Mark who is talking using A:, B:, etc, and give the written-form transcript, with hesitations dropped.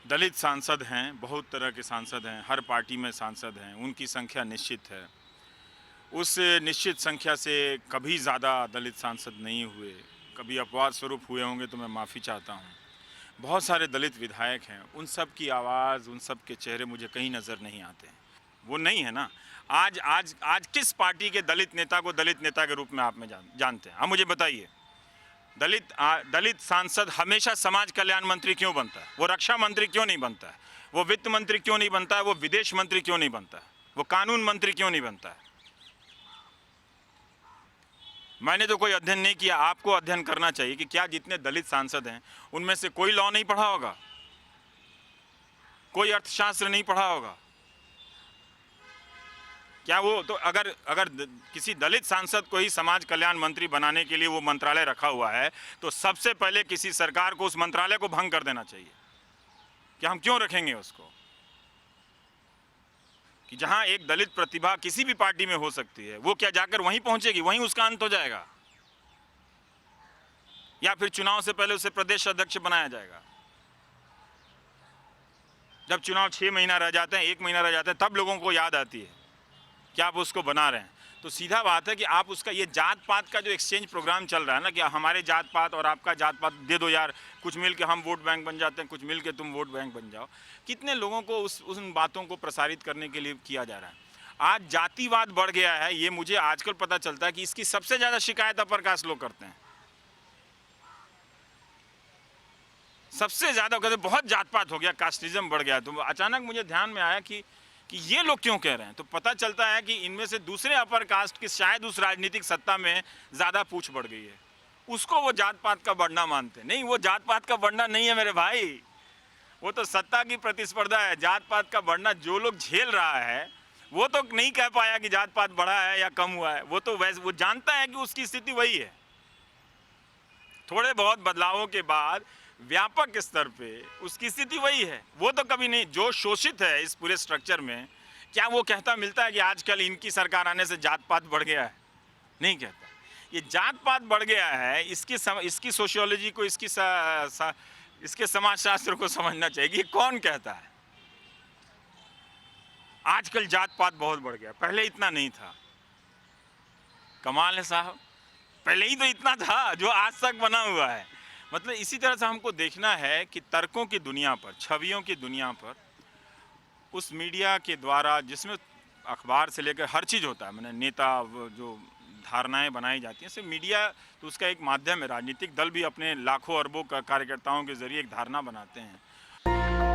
A: दलित सांसद हैं, बहुत तरह के सांसद हैं, हर पार्टी में सांसद हैं, उनकी संख्या निश्चित है। उस निश्चित संख्या से कभी ज़्यादा दलित सांसद नहीं हुए, कभी अपवाद स्वरूप हुए होंगे तो मैं माफ़ी चाहता हूँ। बहुत सारे दलित विधायक हैं, उन सब की आवाज़, उन सब के चेहरे मुझे कहीं नज़र नहीं आते हैं। वो नहीं है ना। आज आज आज किस पार्टी के दलित नेता को दलित नेता के रूप में आप में जानते हैं? आप मुझे बताइए। दलित सांसद हमेशा समाज कल्याण मंत्री क्यों बनता है? वो रक्षा मंत्री क्यों नहीं बनता है? वो वित्त मंत्री क्यों नहीं बनता है? वो विदेश मंत्री क्यों नहीं बनता है? वो कानून मंत्री क्यों नहीं बनता है? मैंने तो कोई अध्ययन नहीं किया, आपको अध्ययन करना चाहिए कि क्या जितने दलित सांसद हैं उनमें से कोई लॉ नहीं पढ़ा होगा, कोई अर्थशास्त्र नहीं पढ़ा होगा? क्या वो तो अगर अगर किसी दलित सांसद को ही समाज कल्याण मंत्री बनाने के लिए वो मंत्रालय रखा हुआ है तो सबसे पहले किसी सरकार को उस मंत्रालय को भंग कर देना चाहिए। कि हम क्यों रखेंगे उसको? कि जहां एक दलित प्रतिभा किसी भी पार्टी में हो सकती है, वो क्या जाकर वहीं पहुंचेगी, वहीं उसका अंत हो जाएगा? या फिर चुनाव से पहले उसे प्रदेश अध्यक्ष बनाया जाएगा? जब चुनाव 6 महीना रह जाते हैं, 1 महीना रह जाते हैं, तब लोगों को याद आती है कि आप उसको बना रहे हैं। तो सीधा बात है कि आप उसका ये जात पात का जो एक्सचेंज प्रोग्राम चल रहा है ना, कि हमारे जात पात और आपका जात पात दे दो यार, कुछ मिल के हम वोट बैंक बन जाते हैं, कुछ मिल के तुम वोट बैंक बन जाओ। कितने लोगों को उन बातों को प्रसारित करने के लिए किया जा रहा है। आज जातिवाद बढ़ गया है, ये मुझे आजकल पता चलता है कि इसकी सबसे ज़्यादा शिकायत अपर कास्ट लोग करते हैं। सबसे ज़्यादा कहते बहुत जात पात हो गया, कास्टिज्म बढ़ गया। तो अचानक मुझे ध्यान में आया कि ये लोग क्यों कह रहे हैं। तो पता चलता है कि इनमें से दूसरे अपर कास्ट की शायद उस राजनीतिक सत्ता में ज़्यादा पूछ बढ़ गई है, उसको वो जात पात का बढ़ना मानते हैं। नहीं, वो जात पात का बढ़ना नहीं है मेरे भाई, वो तो सत्ता की प्रतिस्पर्धा है। जात पात का बढ़ना जो लोग झेल रहा है वो तो नहीं कह पाया कि जात पात बढ़ा है या कम हुआ है। वो तो वैसे वो जानता है कि उसकी स्थिति वही है। थोड़े बहुत बदलावों के बाद व्यापक स्तर पे उसकी स्थिति वही है। वो तो कभी नहीं, जो शोषित है इस पूरे स्ट्रक्चर में, क्या वो कहता मिलता है कि आजकल इनकी सरकार आने से जात पात बढ़ गया है? नहीं कहता। ये जात पात बढ़ गया है, इसकी सोशियोलॉजी को, इसके समाजशास्त्र को समझना चाहिए कि कौन कहता है। आजकल जात पात बहुत बढ़ गया, पहले इतना नहीं था। कमाल है साहब, पहले ही तो इतना था जो आज तक बना हुआ है। मतलब इसी तरह से हमको देखना है कि तर्कों की दुनिया पर, छवियों की दुनिया पर, उस मीडिया के द्वारा जिसमें अखबार से लेकर हर चीज़ होता है, मैंने नेता जो धारणाएं बनाई जाती हैं, सिर्फ मीडिया तो उसका एक माध्यम है। राजनीतिक दल भी अपने लाखों अरबों कार्यकर्ताओं के जरिए एक धारणा बनाते हैं।